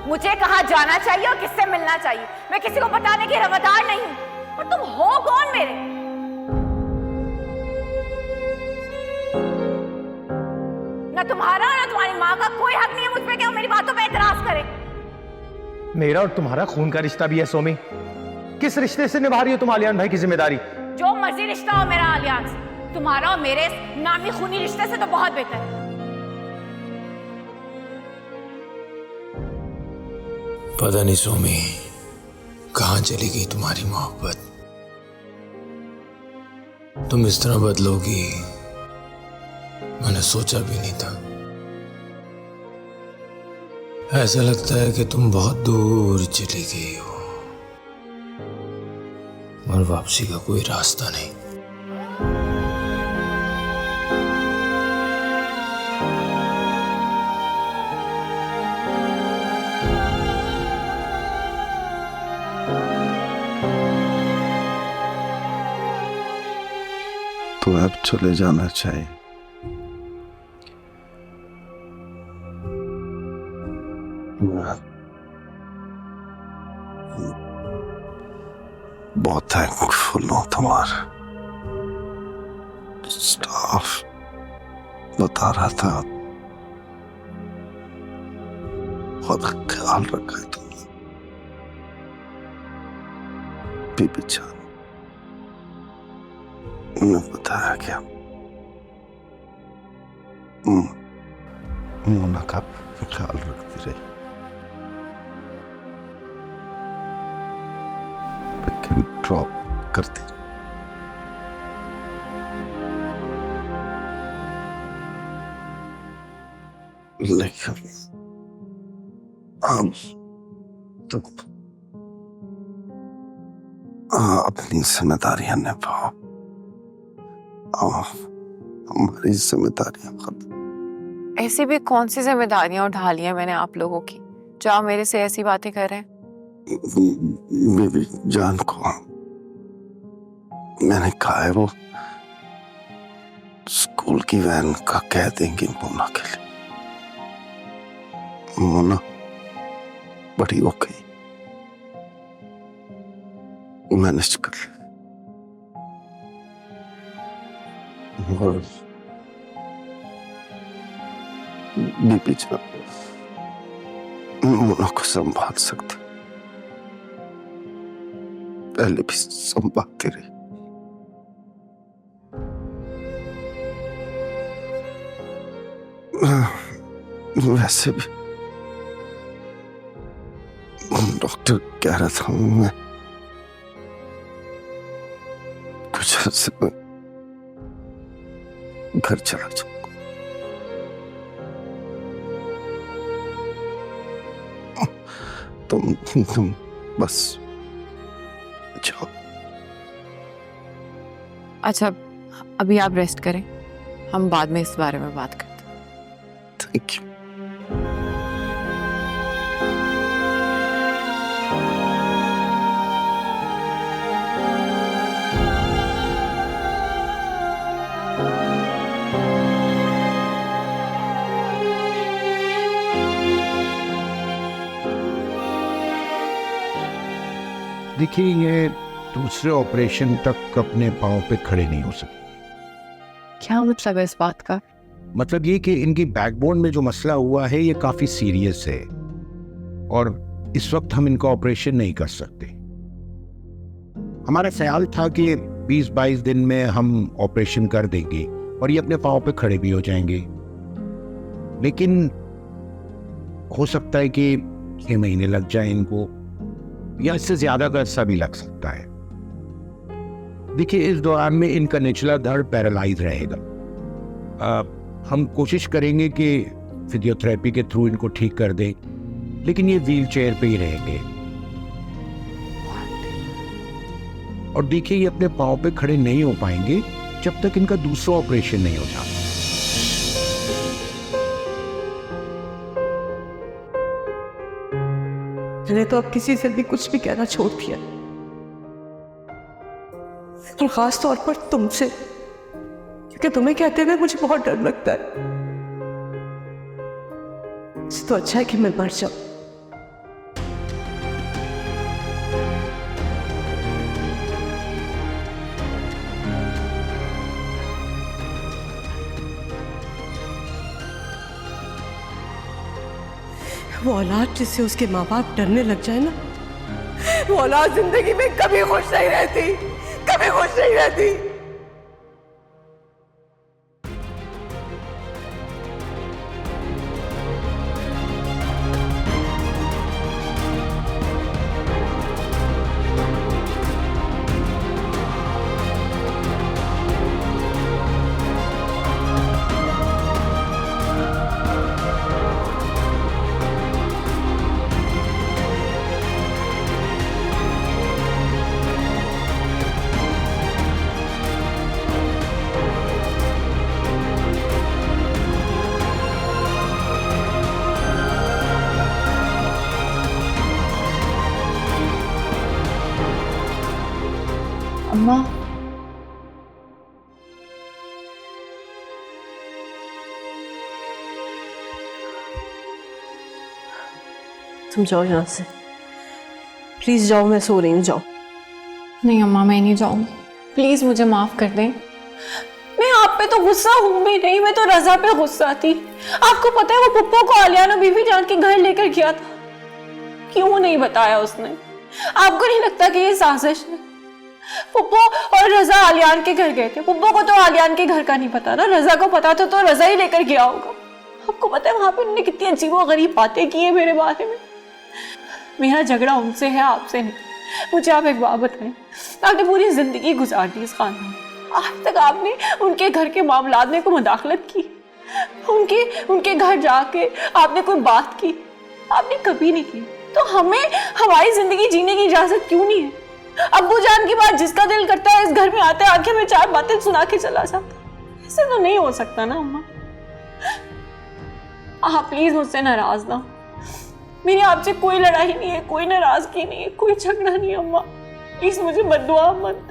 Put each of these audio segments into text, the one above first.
मुझे कहाँ जाना चाहिए और किससे मिलना चाहिए मैं किसी को बताने की रवादार नहीं हूं। और तुम हो कौन मेरे? ना तुम्हारा ना तुम्हारी माँ का कोई हक नहीं है मुझ पे कि वो मेरी बातों पे एतराज करे। मेरा और तुम्हारा खून का रिश्ता भी है सोमी। किस रिश्ते से निभा रही हो तुम आलियान भाई की जिम्मेदारी? जो मर्जी रिश्ता हो मेरा आलियान से, तुम्हारा और मेरे नामी खूनी रिश्ते से तो बहुत बेहतर है। पता नहीं सोमी कहां चली गई तुम्हारी मोहब्बत। तुम इस तरह बदलोगी मैंने सोचा भी नहीं था। ऐसा लगता है कि तुम बहुत दूर चली गई हो और वापसी का कोई रास्ता नहीं। तो अब चले जाना चाहिए। बहुत थैंकफुल हूँ तुम्हारा। स्टाफ बता रहा था बहुत ख्याल रखा है तुमने। बीबी जान ने बताया क्या मोना का ख्याल रखती रही। ड्रॉप करती लेकिन अब तो अपनी जिम्मेदारियां निभाओ। हमारी जिम्मेदारियां खत्म। ऐसी भी कौन सी जिम्मेदारियां उठा ली हैं मैंने आप लोगों की जो आप मेरे से ऐसी बातें कर रहे हैं? बीबी जान को मैंने कहा है वो स्कूल की वैन का कह देंगे मोना के लिए। मोना बड़ी हो गई, मैनेज कर ले। और बीबी जान मोना को संभाल सकती, पहले भी संभालती रही। वैसे भी डॉक्टर कह रहा था मैं कुछ अर्से में घर चला जाऊंगा। तुम बस जाओ। अच्छा अभी आप रेस्ट करें, हम बाद में इस बारे में बात करते हैं। Thank you. देखिए ये दूसरे ऑपरेशन तक अपने पांव पे खड़े नहीं हो सके। क्या मतलब है इस बात का? मतलब ये कि इनकी बैकबोन में जो मसला हुआ है ये काफी सीरियस है और इस वक्त हम इनका ऑपरेशन नहीं कर सकते। हमारा ख्याल था कि 20-22 दिन में हम ऑपरेशन कर देंगे और ये अपने पांव पे खड़े भी हो जाएंगे, लेकिन हो सकता है कि 6 महीने लग जाए इनको या इससे ज्यादा का अरसा भी लग सकता है। देखिए इस दौरान में इनका निचला धड़ पैरालाइज रहेगा। हम कोशिश करेंगे कि फिजियोथेरेपी के थ्रू इनको ठीक कर दें, लेकिन ये व्हील चेयर पे ही रहेंगे। और देखिए ये अपने पांव पे खड़े नहीं हो पाएंगे जब तक इनका दूसरा ऑपरेशन नहीं हो जाता। मैंने तो अब किसी से भी कुछ भी कहना छोड़ दिया, लेकिन खास तौर पर तुमसे, क्योंकि तुम्हें कहते हुए मुझे बहुत डर लगता है। इससे तो अच्छा है कि मैं मर जाऊं। वो औलाद जिससे उसके माँ बाप डरने लग जाए ना, वो औलाद जिंदगी में कभी खुश नहीं रहती, कभी खुश नहीं रहती। अम्मा, तुम जाओ यहाँ से, प्लीज जाओ, मैं सो रही हूँ, जाओ। नहीं अम्मा, मैं नहीं जाऊंगी, प्लीज मुझे माफ कर दें। मैं आप पे तो गुस्सा हूं भी नहीं, मैं तो रजा पे गुस्सा थी। आपको पता है वो पुप्पो को आलियाना बीवी जान के घर लेकर गया था, क्यों नहीं बताया उसने? आपको नहीं लगता कि ये साजिश है? पुप्पो और रजा आलियान के घर गए थे। पुप्पो को तो आलियान के घर का नहीं पता ना, रजा को पता था तो रजा ही लेकर गया होगा। आपको पता है वहां पे उन्होंने कितनी अजीबोगरीब बातें की है मेरे बारे में। मेरा झगड़ा उनसे है, आपसे नहीं। मुझे आप एक बात बताएं, आपने पूरी जिंदगी गुजार दी इस खानदान में, आज तक आपने उनके घर के मामलात में कोई मुदाखलत की? उनके घर जाके आपने कोई बात की? आपने कभी नहीं की। तो हमें हमारी जिंदगी जीने की इजाजत क्यों नहीं है? अब्बू जान की बात जिसका दिल करता है इस घर में आते आके में 4 बातें सुना के चला जाता। ऐसे तो नहीं हो सकता ना अम्मा। आप प्लीज मुझसे नाराज ना, मेरी आपसे कोई लड़ाई नहीं है, कोई नाराजगी नहीं है, कोई झगड़ा नहीं है अम्मा। प्लीज मुझे बद्दुआ मत,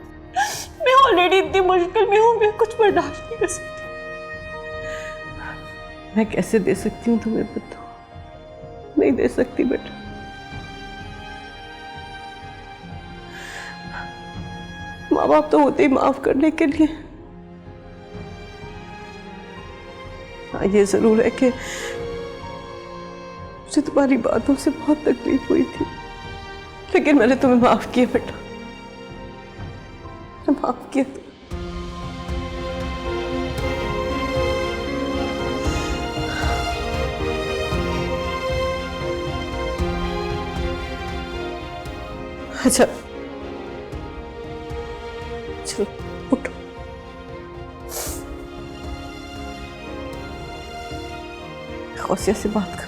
मैं ऑलरेडी इतनी मुश्किल में हूँ, मैं कुछ बर्दाश्त नहीं कर सकती। मैं कैसे दे सकती हूँ तुम्हें बद्दुआ? नहीं दे सकती बेटा। माँ बाप तो होते ही माफ करने के लिए। हाँ, ये जरूर है कि मुझे तुम्हारी बातों से बहुत तकलीफ हुई थी, लेकिन मैंने तुम्हें माफ किया बेटा, माफ किया। अच्छा चलो उठो। गौसिया से बात करोगे?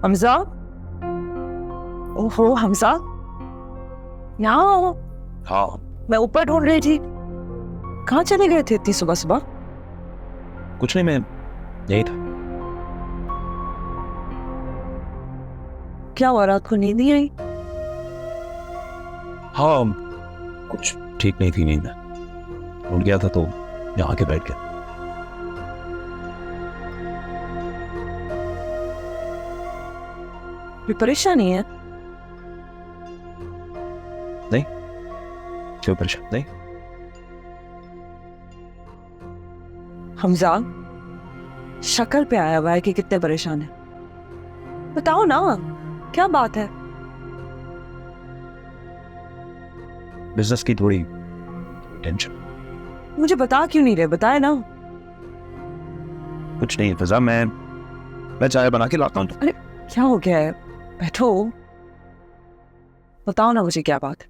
हमजा, ओहो हमजा, यहाँ हो? हाँ, मैं ऊपर ढूंढ रही थी, कहाँ चले गए थे इतनी सुबह सुबह? कुछ नहीं, मैं यही था। क्या हुआ, रात को नींद नहीं आई? हाँ, कुछ ठीक नहीं थी नींद, उठ गया था तो यहाँ आके बैठ गया। कोई परेशानी है? नहीं, क्यों परेशान? नहीं, हमजा, शक्ल पे आया हुआ है कि कितने परेशान है। बताओ ना, क्या बात है? बिजनेस की थोड़ी टेंशन। मुझे बता क्यों नहीं रहे? बताए ना। कुछ नहीं फिजा, मैं चाय बना के लाता हूँ। अरे क्या हो गया है? बैठो, बताओ ना मुझे क्या बात है।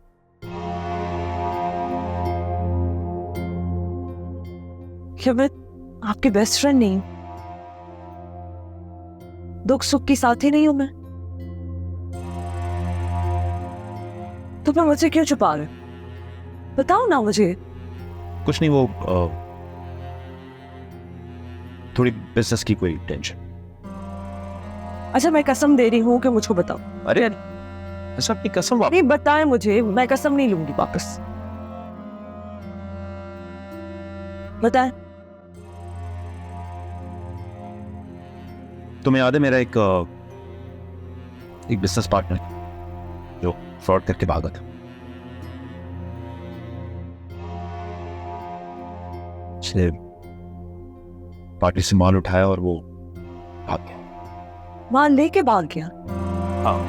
क्या मैं आपकी बेस्ट फ्रेंड नहीं हूं? दुख सुख की साथी नहीं हूं मैं? तो फिर मुझसे क्यों छुपा रहे? बताओ ना मुझे। कुछ नहीं, वो थोड़ी बिजनेस की कोई टेंशन। अच्छा, मैं कसम दे रही हूं कि मुझको बताओ। अरे ऐसा अपनी कसम नहीं बताएं मुझे, मैं कसम नहीं लूंगी वापस। बताएं। तुम्हें याद है मेरा एक बिजनेस पार्टनर जो फ्रॉड करके भागा था? उसने पार्टी से माल उठाया और वो भाग गया। माल लेके भाग गया? हाँ,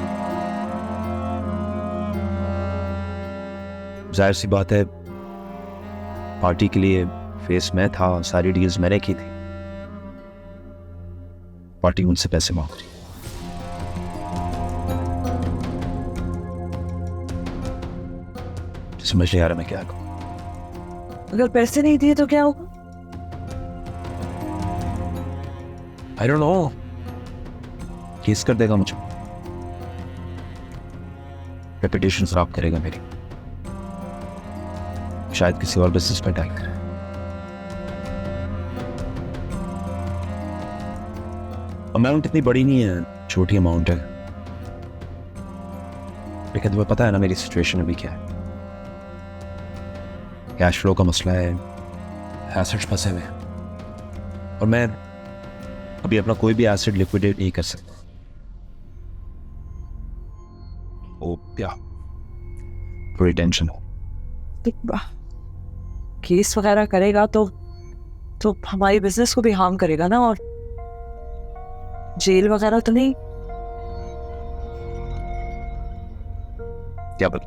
जाहिर सी बात है, पार्टी के लिए फेस में था, सारी डील्स मैंने की थी। पार्टी उनसे पैसे मांग रही। समझ नहीं आ रहा मैं क्या करूं। अगर पैसे नहीं दिए तो क्या होगा? आई डोंट नो, केस कर देगा मुझे, रेपुटेशन खराब करेगा मेरी, शायद किसी और बिजनेस पे अटैक करे। अमाउंट इतनी बड़ी नहीं है, छोटी अमाउंट है, लेकिन तुम्हें पता है ना मेरी सिचुएशन अभी क्या है। कैश फ्लो का मसला है, एसेट्स फंसे हुए हैं, और मैं अभी अपना कोई भी एसेट लिक्विडेट नहीं कर सकता। ओ क्या थोड़ी टेंशन हो। केस वगैरह करेगा तो हमारी बिजनेस को भी हार्म करेगा ना, और जेल वगैरह तो नहीं? क्या बता,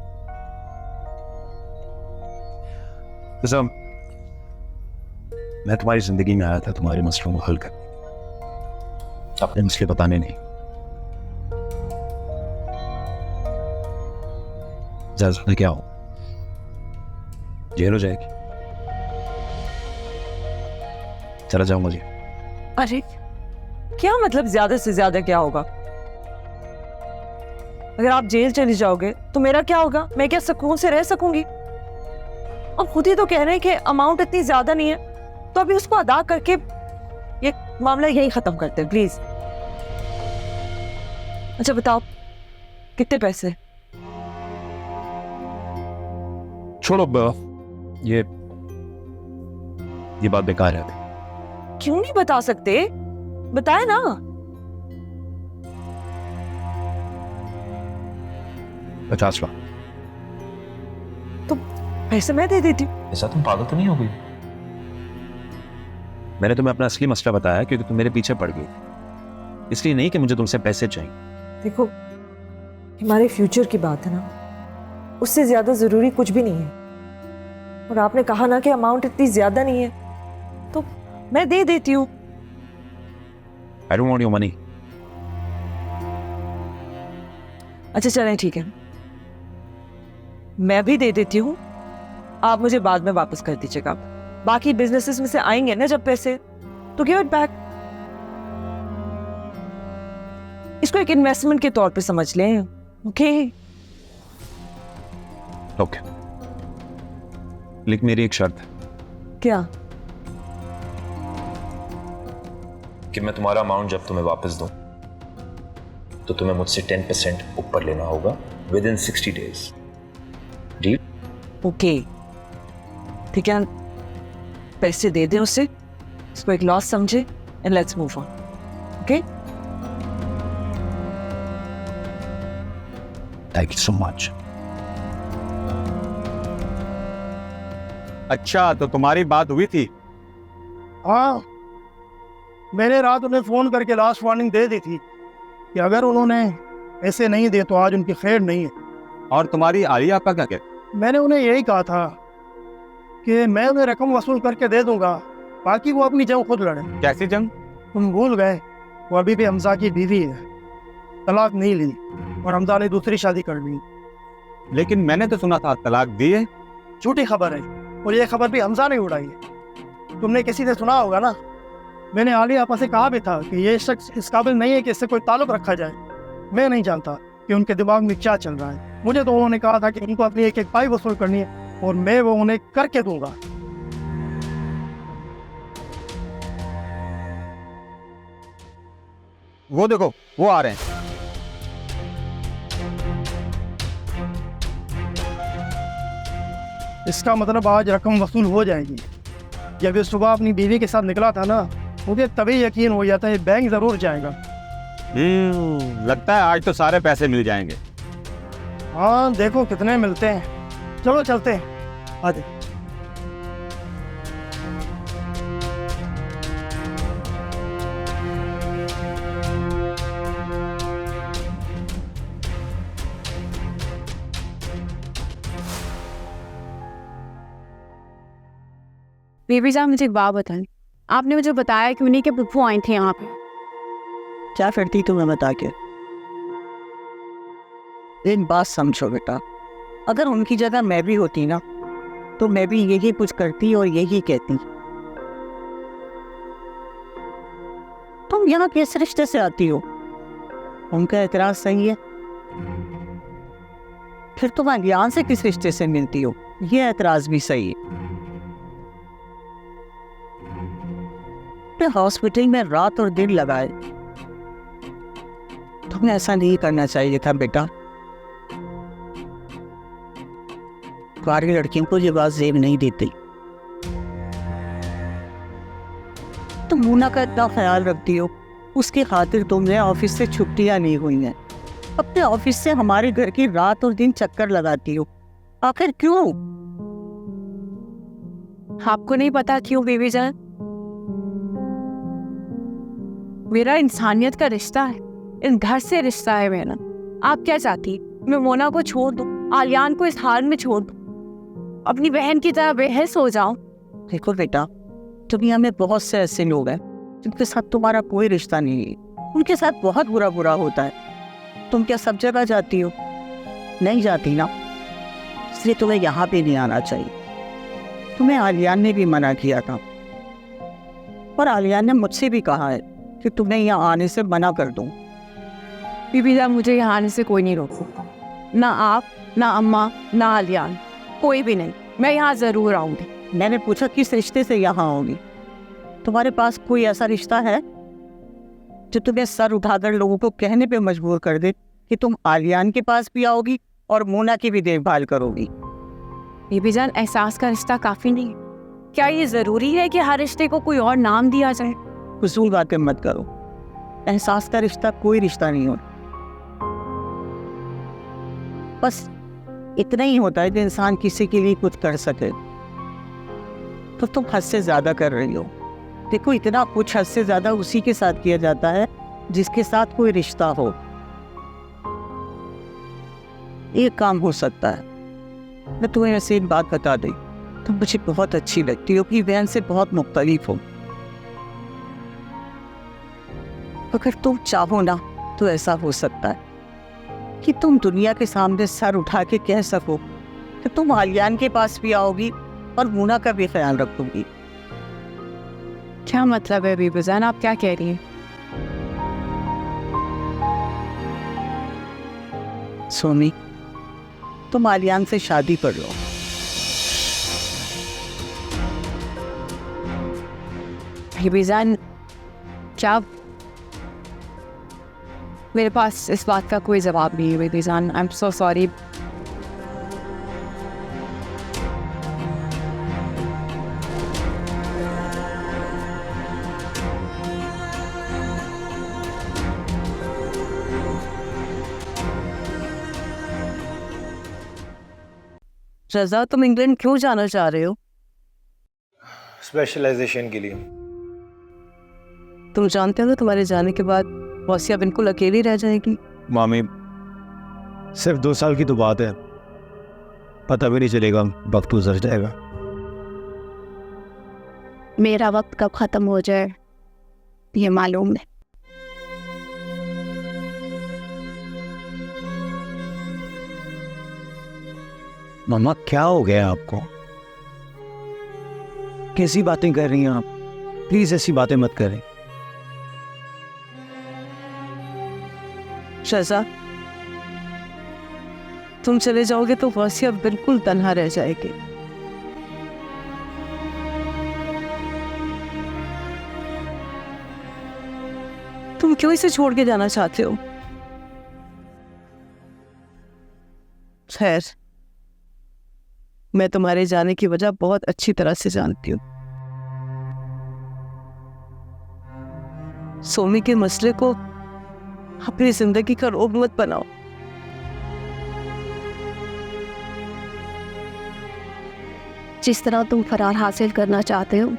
मैं तुम्हारी जिंदगी में आया था तुम्हारे मसलों को हल कर, अपने मसले बताने नहीं। ज्यादा क्या हो, जेल हो जाएगी, चला जाऊंगा जी। अरे क्या मतलब ज्यादा से ज्यादा क्या होगा? अगर आप जेल चली जाओगे तो मेरा क्या होगा? मैं क्या सुकून से रह सकूंगी? अब खुद ही तो कह रहे हैं कि अमाउंट इतनी ज्यादा नहीं है, तो अभी उसको अदा करके ये मामला यही खत्म करते हैं प्लीज। अच्छा बताओ, कितने पैसे? छोड़ो, ये बात बेकार है अभी। क्यों नहीं बता सकते? बताए ना। 50 लाख। तो पैसे मैं दे देती हूँ। ऐसा तुम पागल तो नहीं हो गई? मैंने तुम्हें अपना असली मसला बताया क्योंकि तुम मेरे पीछे पड़ गई, इसलिए नहीं कि मुझे तुमसे पैसे चाहिए। देखो, हमारे फ्यूचर की बात है ना, उससे ज्यादा जरूरी कुछ भी नहीं है। और आपने कहा ना कि अमाउंट इतनी ज्यादा नहीं है, तो मैं दे देती हूँ। I don't want your money. अच्छा चलें, ठीक है, मैं भी दे देती हूँ, आप मुझे बाद में वापस कर दीजिएगा। बाकी बिजनेसेस में से आएंगे ना जब पैसे, तो गिव इट बैक। इसको एक इन्वेस्टमेंट के तौर पे समझ लें। ओके ओके, लेकिन मेरी एक शर्त है। क्या? कि मैं तुम्हारा अमाउंट जब तुम्हें वापस दूं तो तुम्हें मुझसे 10% ऊपर लेना होगा with in 60 days. Deal? Okay ठीक है, पैसे दे दें उससे, इसको एक लॉस समझे and let's move on. Okay, thank you so much. अच्छा, तो तुम्हारी बात हुई थी हाँ, मैंने रात उन्हें फ़ोन करके लास्ट वार्निंग दे दी थी कि अगर उन्होंने पैसे नहीं दिए तो आज उनकी खैर नहीं है। और तुम्हारी आलिया आपका क्या कहती? मैंने उन्हें यही कहा था कि मैं उन्हें रकम वसूल करके दे दूंगा, बाकी वो अपनी जंग खुद लड़े। कैसी जंग? तुम भूल गए, वो अभी भी हमजा की बीवी है, तलाक नहीं ली और हमजा ने दूसरी शादी कर ली। लेकिन मैंने तो सुना था तलाक दी है। झूठी खबर है, और ये खबर भी हमजा ने उड़ाई है। तुमने किसी से सुना होगा ना, मैंने आलिया आपा से कहा भी था कि ये शख्स इस काबिल नहीं है कि इससे कोई ताल्लुक रखा जाए। मैं नहीं जानता कि उनके दिमाग में क्या चल रहा है। मुझे तो उन्होंने कहा था कि इनको अपनी एक एक पाई वसूल करनी है और मैं वो उन्हें करके दूंगा। वो देखो, वो आ रहे हैं। इसका मतलब आज रकम वसूल हो जाएगी। जब ये सुबह अपनी बीवी के साथ निकला था ना, मुझे तभी यकीन हो जाता है बैंक जरूर जाएगा। लगता है आज तो सारे पैसे मिल जाएंगे। हाँ, देखो कितने मिलते हैं। चलो चलते हैं, आते। बेबी जान, मुझे एक बात बताएं। आपने मुझे बताया कि उन्हीं के पुप्पू आए थे यहाँ पे। क्या करती तुम्हें बता के? एक बात समझो बेटा, अगर उनकी जगह मैं भी होती ना, तो मैं भी यही कुछ करती और यही कहती। तुम यहाँ किस रिश्ते से आती हो? उनका एतराज सही है, फिर तुम अज्ञान से किस रिश्ते से मिलती हो? ये एतराज भी सही है। हॉस्पिटल में रात और दिन लगाए, तुम्हें ऐसा नहीं करना चाहिए था बेटा। कुंवारी लड़कियों को ये बात जेब नहीं देती। तुम मूना का इतना ख्याल रखती हो, उसकी खातिर तुमने ऑफिस से छुट्टियां ली हुई हैं। अपने ऑफिस से हमारे घर की रात और दिन चक्कर लगाती हो। आखिर क्यों? आपको नहीं पता क्यों बेबी जान? मेरा इंसानियत का रिश्ता है, इन घर से रिश्ता है मेरा। आप क्या चाहती? मैं मोना को छोड़ दूं, आलियान को इस हाल में छोड़ दूं, अपनी बहन की तरह बेहस हो जाऊं? देखो बेटा, दुनिया में बहुत से ऐसे लोग हैं जिनके साथ तुम्हारा कोई रिश्ता नहीं है, उनके साथ बहुत बुरा बुरा होता है। तुम क्या सब जगह जाती हो? नहीं जाती ना, इसलिए तुम्हें यहाँ पे नहीं आना चाहिए। तुम्हें आलियान ने भी मना किया था, और आलियान ने मुझसे भी कहा है कि तुम्हें यहाँ आने से मना कर दूं। बीबी जान, मुझे यहाँ आने से कोई नहीं रोकता, ना आप, ना अम्मा, ना आलियान, कोई भी नहीं। मैं यहाँ जरूर आऊंगी। मैंने पूछा किस रिश्ते से यहाँ आओगी? तुम्हारे पास कोई ऐसा रिश्ता है जो तुम्हें सर उठाकर लोगों को कहने पे मजबूर कर दे कि तुम आलियान के पास भी आओगी और मोना की भी देखभाल करोगी? बीबी जान, एहसास का रिश्ता काफी नहीं है? क्या ये जरूरी है कि हर रिश्ते को कोई और नाम दिया जाए? फजूल बातें मत करो। एहसास का रिश्ता कोई रिश्ता नहीं होता। बस इतना ही होता है कि इंसान किसी के लिए कुछ कर सके। तो तुम हद से ज्यादा कर रही हो। देखो, इतना कुछ हद से ज्यादा उसी के साथ किया जाता है जिसके साथ कोई रिश्ता हो। एक काम हो सकता है, मैं तुम्हें ऐसे एक बात बता दी, तुम मुझे बहुत अच्छी लगती हो, अपनी बहन से बहुत मुख्तलिफ हो। अगर तुम चाहो ना तो ऐसा हो सकता है कि तुम दुनिया के सामने सर उठा के कह सको कि तुम आलियान के पास भी आओगी और मूना का भी ख्याल रखोगी। क्या मतलब है बीबी जान, आप क्या कह रही हैं? सोनी, तुम आलियान से शादी कर लो। बीबी जान, क्या मेरे पास इस बात का कोई जवाब नहीं है बेबी जान। I am so sorry. रजा, तुम इंग्लैंड क्यों जाना चाह रहे हो? स्पेशलाइजेशन के लिए। तुम जानते हो ना तुम्हारे जाने के बाद मौसिया बिल्कुल अकेली रह जाएगी। मामी, सिर्फ 2 साल की तो बात है, पता भी नहीं चलेगा, वक्त गुजर जाएगा। मेरा वक्त कब खत्म हो जाए ये मालूम नहीं। मम्मा, क्या हो गया आपको? कैसी बातें कर रही हैं आप? प्लीज ऐसी बातें मत करें। शहजाद, तुम चले जाओगे तो मौसिया बिल्कुल तन्हा रह जाएगी। तुम क्यों इसे छोड़ के जाना चाहते हो? खैर, मैं तुम्हारे जाने की वजह बहुत अच्छी तरह से जानती हूँ। सोमी के मसले को अपनी जिंदगी का रोग मत बनाओ। जिस तरह तुम फरार हासिल करना चाहते हो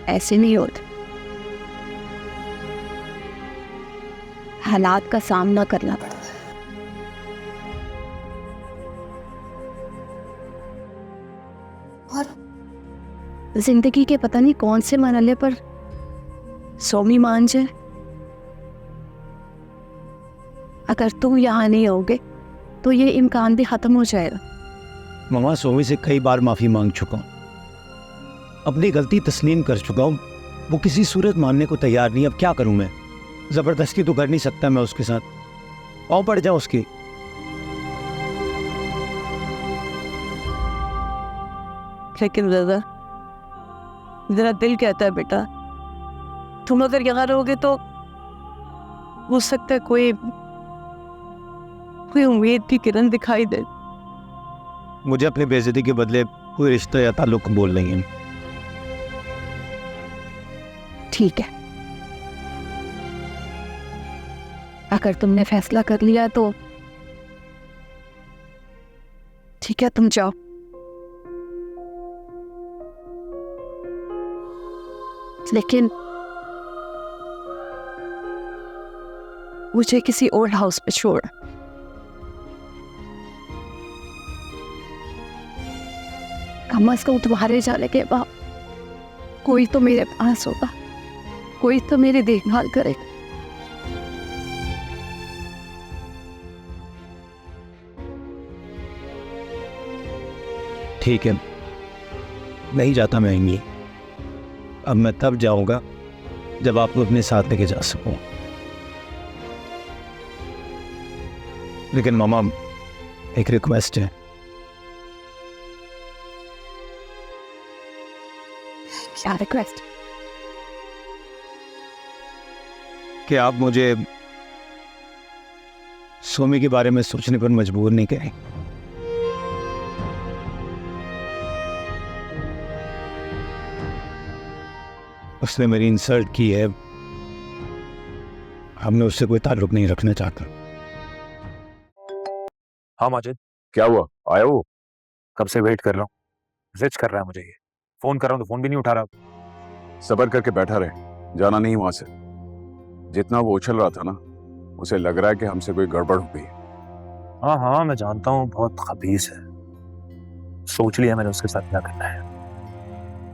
ऐसे नहीं होता। हालात का सामना करना पड़ता है। और जिंदगी के पता नहीं कौन से मरहले पर सोमी मान जाए। अगर तुम यहाँ नहीं होगे तो ये इम्कान भी खत्म हो जाएगा। मम्मा, सोमी से कई बार माफी मांग चुका हूँ, अपनी गलती तस्लीम कर चुका हूँ। वो किसी सूरत मानने को तैयार नहीं। अब क्या करूँ मैं? जबरदस्ती तो कर नहीं सकता मैं उसके साथ। पाँव पड़ जाऊँ उसकी। लेकिन रज़ा, मेरा दिल कहता है बेटा, तुम अगर यहाँ रहोगे तो हो सकता है कोई उम्मीद की किरण दिखाई दे। मुझे अपनी बेइज्जती के बदले कोई रिश्ता या ताल्लुक कबूल नहीं है। ठीक है, अगर तुमने फैसला कर लिया तो ठीक है, तुम जाओ। लेकिन मुझे किसी ओल्ड हाउस पे छोड़। कम से कम तुम्हारे जाने के बाद कोई तो मेरे पास होगा, कोई तो मेरी देखभाल करेगा। ठीक है, नहीं जाता मैं यहीं। अब मैं तब जाऊंगा जब आपको अपने साथ लेके जा सकूं। लेकिन मामा, एक रिक्वेस्ट है। क्या रिक्वेस्ट? कि आप मुझे सोमी के बारे में सोचने पर मजबूर नहीं करें। उसने मेरी इंसल्ट की है, हमने उससे कोई ताल्लुक नहीं रखना चाहता। हाँ माजिद, क्या हुआ? आया वो? कब से वेट कर रहा हूँ, मैसेज कर रहा है मुझे, ये फोन कर रहा हूँ तो फोन भी नहीं उठा रहा। सब्र करके बैठा रहे, जाना नहीं वहां से। जितना वो उछल रहा था ना, उसे लग रहा है कि हमसे कोई गड़बड़ हो गई। हाँ हाँ, मैं जानता हूँ, बहुत खबीस है। सोच लिया मैंने उसके साथ क्या करना है,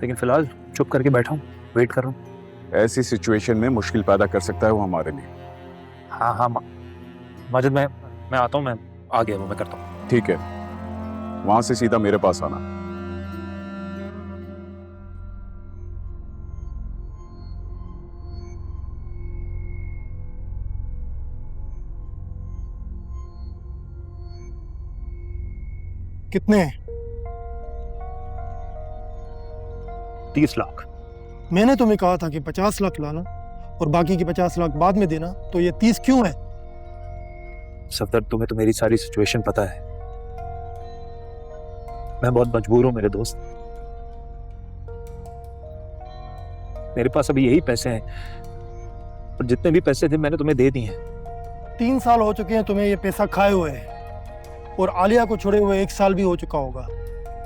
लेकिन फिलहाल चुप करके बैठा हूँ, वेट कर रहा हूँ। ऐसी सिचुएशन में मुश्किल पैदा कर सकता है वो हमारे लिए। हाँ हाँ माजिद, मैं आता हूँ, मैं आ गया वो, मैं करता हूँ। ठीक है, वहां से सीधा मेरे पास आना। कितने? 30 लाख। मैंने तुम्हें कहा था कि 50 लाख लाना और बाकी के 50 लाख बाद में देना, तो ये 30 क्यों है? सफदर, तुम्हें तो मेरी सारी सिचुएशन पता है। मैं बहुत मजबूर हूं मेरे दोस्त। मेरे पास अभी यही पैसे हैं, और जितने भी पैसे थे मैंने तुम्हें दे दिए हैं। 3 साल हो चुके हैं तुम्हें ये पैसा खाए हुए है, और आलिया को छोड़े हुए 1 साल भी हो चुका होगा।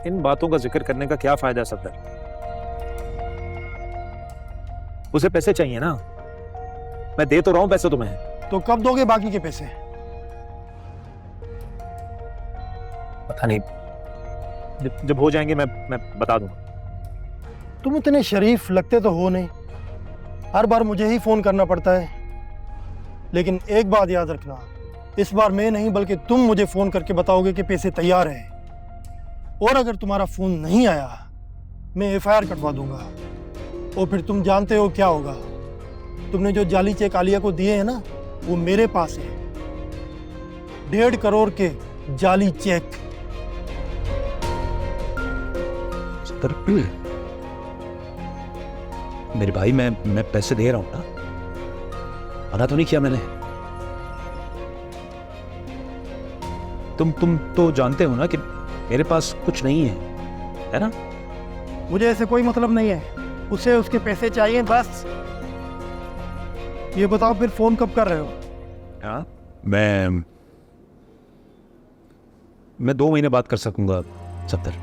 इन बातों का जिक्र करने का क्या फायदा है सफदर? उसे पैसे चाहिए ना, मैं दे तो रहा हूं पैसे तुम्हें। तो कब दोगे बाकी के पैसे? पता नहीं, जब हो जाएंगे मैं बता दूंगा। तुम इतने शरीफ लगते तो हो नहीं, हर बार मुझे ही फोन करना पड़ता है। लेकिन एक बात याद रखना, इस बार मैं नहीं बल्कि तुम मुझे फोन करके बताओगे कि पैसे तैयार हैं। और अगर तुम्हारा फोन नहीं आया, मैं एफआईआर कटवा दूंगा। और फिर तुम जानते हो क्या होगा। तुमने जो जाली चेक आलिया को दिए हैं ना, वो मेरे पास है। 1.5 करोड़ के जाली चेक। मेरे भाई, मैं पैसे दे रहा हूं ना, मना तो नहीं किया मैंने। तुम तो जानते हो ना कि मेरे पास कुछ नहीं है ना? मुझे ऐसे कोई मतलब नहीं है, उसे उसके पैसे चाहिए बस। ये बताओ फिर फोन कब कर रहे हो? हाँ, मैं 2 महीने बात कर सकूंगा सफदर।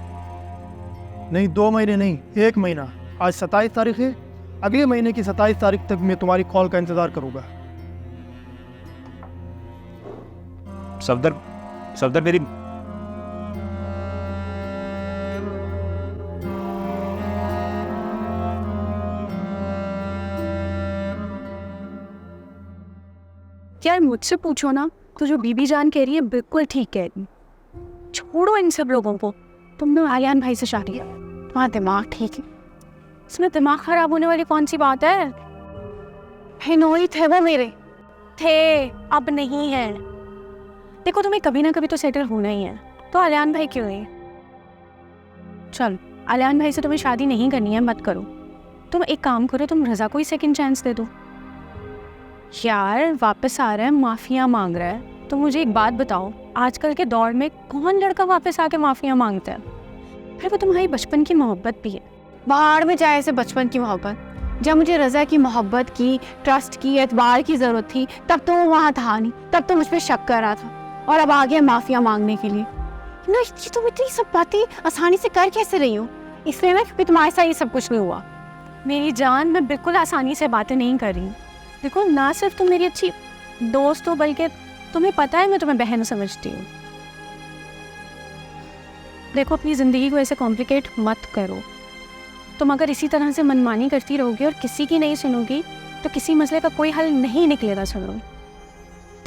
नहीं, 2 महीने नहीं, 1 महीना। आज 27 तारीख है, अगले महीने की 27 तारीख तक मैं तुम्हारी कॉल का इंतजार करूंगा। सफदर मेरी यार मुझसे पूछो ना, तो जो बीबी जान कह रही है बिल्कुल ठीक कह रही। छोड़ो इन सब लोगों को। तुमने आर्यन भाई से शादी है, तुम्हारा दिमाग ठीक है? इसमें दिमाग खराब होने वाली कौन सी बात है? हिनोई थे वो मेरे, थे, अब नहीं है। देखो तुम्हें कभी ना कभी तो सेटल होना ही है, तो आर्यन भाई क्यों नहीं? चल, आर्यन भाई से तुम्हें शादी नहीं करनी है, मत करो। तुम एक काम करो, तुम रज़ा को ही सेकंड चांस दे दो। यार वापस आ रहा है, माफिया मांग रहा है, तो मुझे एक बात बताओ, आजकल के दौर में कौन लड़का वापस आके माफिया मांगता है? फिर वो तुम्हारी बचपन की मोहब्बत भी है। बाहर में जाए से बचपन की मोहब्बत। जब मुझे रज़ा की मोहब्बत की, ट्रस्ट की, एतबार की ज़रूरत थी, तब तो वो वहाँ था नहीं, तब तो मुझ पर शक कर रहा था, और अब आ गया माफिया मांगने के लिए ना। ये तुम इतनी सब बातें आसानी से कर कैसे रही हो? इसलिए ना क्योंकि तुम्हारे साथ ये सब कुछ नहीं हुआ। मेरी जान, मैं बिल्कुल आसानी से बातें नहीं कर रही। देखो, ना सिर्फ तुम मेरी अच्छी दोस्त हो, बल्कि तुम्हें पता है मैं तुम्हें बहन समझती हूँ। देखो, अपनी ज़िंदगी को ऐसे कॉम्प्लिकेट मत करो। तुम अगर इसी तरह से मनमानी करती रहोगी और किसी की नहीं सुनोगी, तो किसी मसले का कोई हल नहीं निकलेगा। सुनो,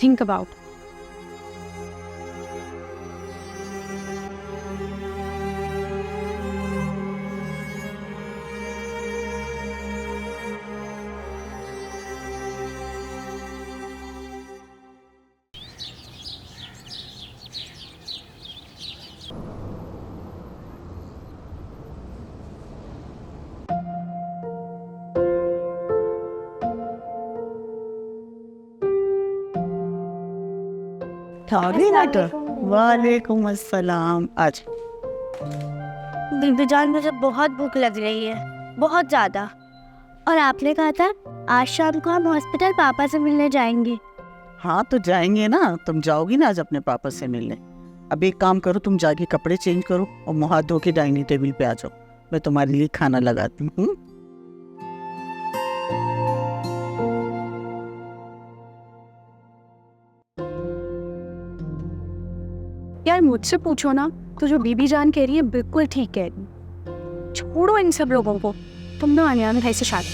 थिंक अबाउट। वालेकुम अस्सलाम। आज बीबी जान, मुझे बहुत भूख लग रही है, बहुत ज़्यादा। और आपने कहा था आज शाम को हम हॉस्पिटल पापा से मिलने जाएंगे। हाँ तो जाएंगे ना, तुम जाओगी ना आज अपने पापा से मिलने। अब एक काम करो, तुम जाके कपड़े चेंज करो और मुँह हाथ धो के डाइनिंग टेबल पे आ जाओ, मैं तुम्हारे लिए खाना लगाती हूँ। यार मुझसे पूछो ना, तो जो बीबी जान कह रही है बिल्कुल ठीक कह रही। छोड़ो इन सब लोगों को। तुमने आर्यन भाई से शादी।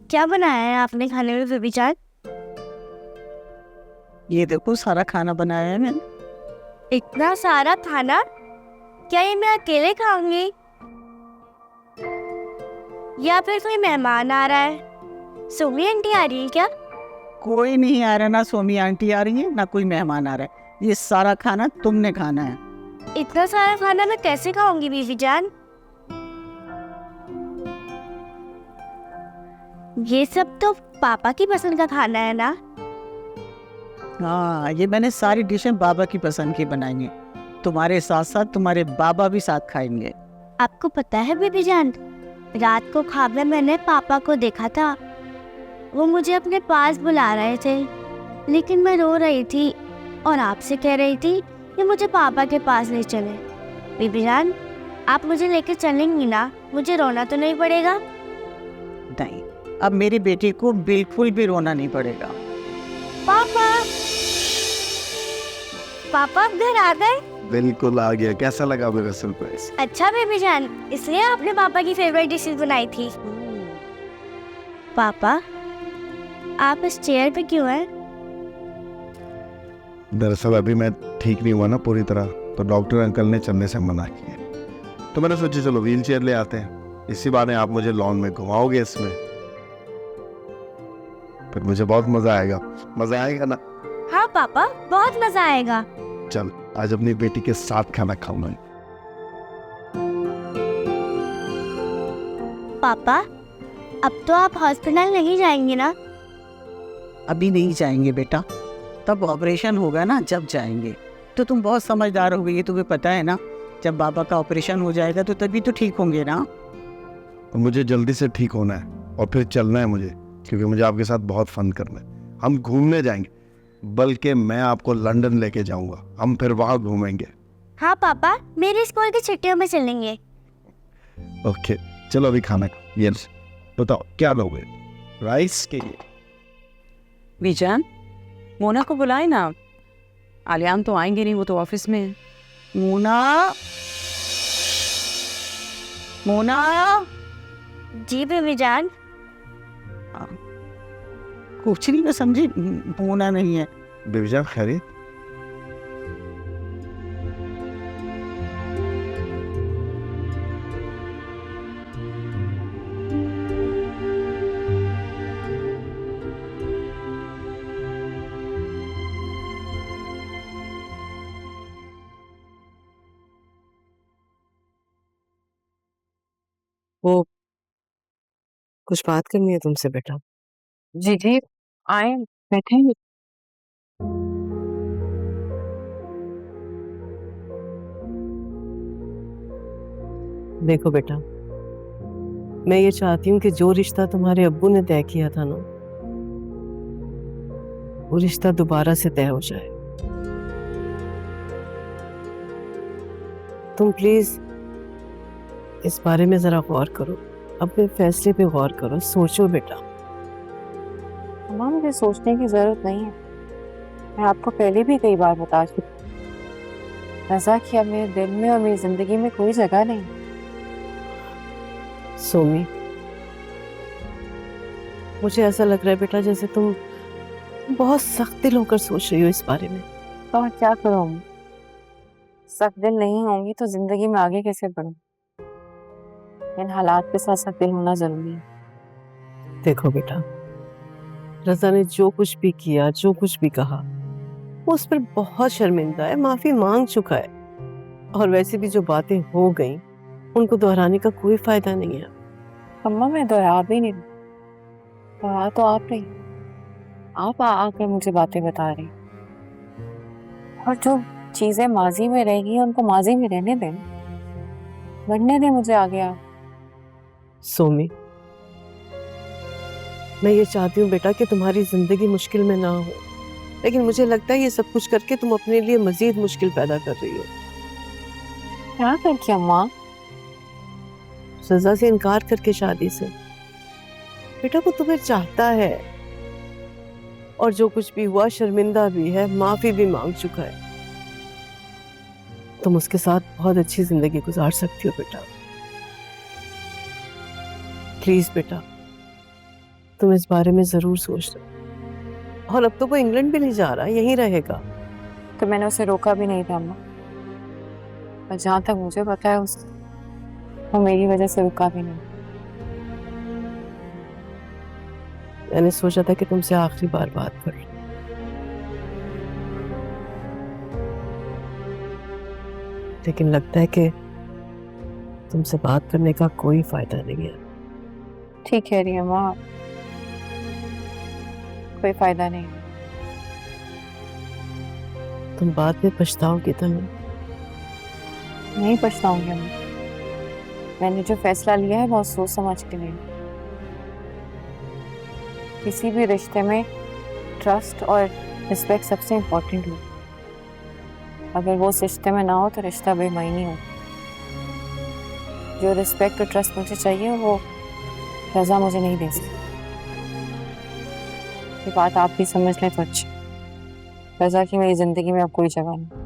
क्या बनाया है आपने खाने में बीबी जान? ये देखो, सारा खाना बनाया है मैंने। इतना सारा खाना? क्या ये मैं अकेले खाऊंगी या फिर कोई मेहमान आ रहा है? सोमी आंटी आ रही है क्या? कोई नहीं आ रहा, ना सोमी आंटी आ रही है ना कोई मेहमान आ रहा है। ये सारा खाना तुमने खाना है। इतना सारा खाना मैं कैसे खाऊंगी बीबी जान? ये सब तो पापा की पसंद का खाना है ना? हाँ, ये मैंने सारी डिशें बाबा की पसंद की बनाई हैं। तुम्हारे साथ साथ तुम्हारे बाबा भी साथ खाएंगे। आपको पता है बीबी जान, रात को ख्वाब में मैंने पापा को देखा था। वो मुझे अपने पास बुला रहे थे, लेकिन मैं रो रही थी और आपसे कह रही थी कि मुझे पापा के पास ले चले। बीबी जान, आप मुझे लेकर चलेंगी ना? मुझे रोना तो नहीं पड़ेगा? नहीं, अब मेरी बेटी को बिल्कुल भी रोना नहीं पड़ेगा। पापा, पापा आप घर आ गए? बिल्कुल आ गया। कैसा लगा मेरा सरप्राइज? अच्छा बेबी जान, इसलिए आपने पापा की फेवरेट डिशेस बनाई थी। पापा, आप इस चेयर पे क्यों हैं? दरअसल अभी मैं ठीक नहीं हुआ ना पूरी तरह, तो डॉक्टर अंकल ने चलने से मना किया। तो मैंने सोचा चलो व्हील चेयर ले आते हैं, इसी बहाने आप मुझे लॉन में घुमाओगे इसमें, फिर मुझे बहुत मजा आएगा। मजा आएगा ना? हाँ पापा, बहुत मजा आएगा। चल आज अपनी बेटी के साथ खाना खाऊंगा। पापा, अब तो आप हॉस्पिटल नहीं जाएंगे ना? अभी नहीं जाएंगे बेटा, तब ऑपरेशन होगा ना जब जाएंगे। तो तुम बहुत समझदार हो गई, तुम्हें पता है ना, जब बाबा का ऑपरेशन हो जाएगा तो तभी तो ठीक होंगे ना। मुझे जल्दी से ठीक होना है और फिर चलना है मुझे, क्योंकि मुझे आपके साथ बहुत फन करना है। हम घूमने जाएंगे, बल्कि मैं आपको लंदन लेके जाऊंगा, हम फिर वहां घूमेंगे। हाँ पापा, मेरे स्कूल की छुट्टियों में चलेंगे। ओके चलो अभी खाना खाओ। ये बताओ क्या लोगे? राइस के लिए? बीजान, मोना को बुलाए ना। आलियान तो आएंगे नहीं, वो तो ऑफिस में है। मोना, मोना। जी बेबी जान। कुछ नहीं, मैं समझी मोना नहीं है। बेबी जान खैरियत? वो कुछ बात करनी है तुमसे बेटा। जी जी, आए, बैठे। देखो बेटा, मैं ये चाहती हूँ कि जो रिश्ता तुम्हारे अब्बू ने तय किया था ना, वो रिश्ता दोबारा से तय हो जाए। तुम प्लीज इस बारे में जरा गौर करो, अपने फैसले पे गौर करो, सोचो बेटा। माँ, मुझे सोचने की जरूरत नहीं है। मैं आपको पहले भी कई बार बता चुकी, रज़ा की अब मेरे दिल में और मेरी जिंदगी में कोई जगह नहीं। सोमी, मुझे ऐसा लग रहा है बेटा जैसे तुम बहुत सख्त दिल होकर सोच रही हो इस बारे में। तो क्या करूँ? सख्त दिल नहीं होंगी तो जिंदगी में आगे कैसे बढ़ूं? इन हालात के साथ सख्त दिल होना जरूरी है। देखो बेटा, रज़ा ने जो कुछ भी किया, जो कुछ भी कहा, वो उस पर बहुत शर्मिंदा है, माफी मांग चुका है। और वैसे भी जो बातें हो गई, उनको दोहराने का कोई फायदा नहीं है। अम्मा, मैं दोहरा भी नहीं, दोहरा तो आप रही। आप आकर मुझे बातें बता रही, और जो चीजें माजी में रहेगी उनको माजी में रहने दें, बढ़ने दें मुझे आगे। आप सोमी, मैं ये चाहती हूँ बेटा कि तुम्हारी जिंदगी मुश्किल में ना हो, लेकिन मुझे लगता है ये सब कुछ करके तुम अपने लिए मजीद मुश्किल पैदा कर रही हो। क्या करके अम्मा? रज़ा से इनकार करके शादी से। बेटा वो तुम्हें चाहता है, और जो कुछ भी हुआ शर्मिंदा भी है, माफी भी मांग चुका है। तुम उसके साथ बहुत अच्छी जिंदगी गुजार सकती हो बेटा। प्लीज बेटा, तुम इस बारे में जरूर सोचना। और अब तो वो इंग्लैंड भी नहीं जा रहा, यहीं रहेगा। तो मैंने उसे रोका भी नहीं था अम्मा, और जहां तक मुझे पता है वो मेरी वजह से रुका भी नहीं। मैंने सोचा था कि तुमसे आखिरी बार बात कर लूं, लेकिन लगता है कि तुमसे बात करने का कोई फायदा नहीं है। ठीक है रिया माँ, कोई फायदा नहीं। तुम बाद में पछताओगी तो नहीं पछताऊंगी अम्मा, मैंने जो फैसला लिया है बहुत सोच समझ के लिया। किसी भी रिश्ते में ट्रस्ट और रिस्पेक्ट सबसे इम्पोर्टेंट हो। अगर वो उस रिश्ते में ना हो तो रिश्ता बेमायनी हो। जो रिस्पेक्ट और ट्रस्ट मुझे चाहिए वो रज़ा मुझे नहीं दे सकती। ये बात आप भी समझ लें तो अच्छी। रज़ा की मेरी जिंदगी में अब कोई जगह नहीं।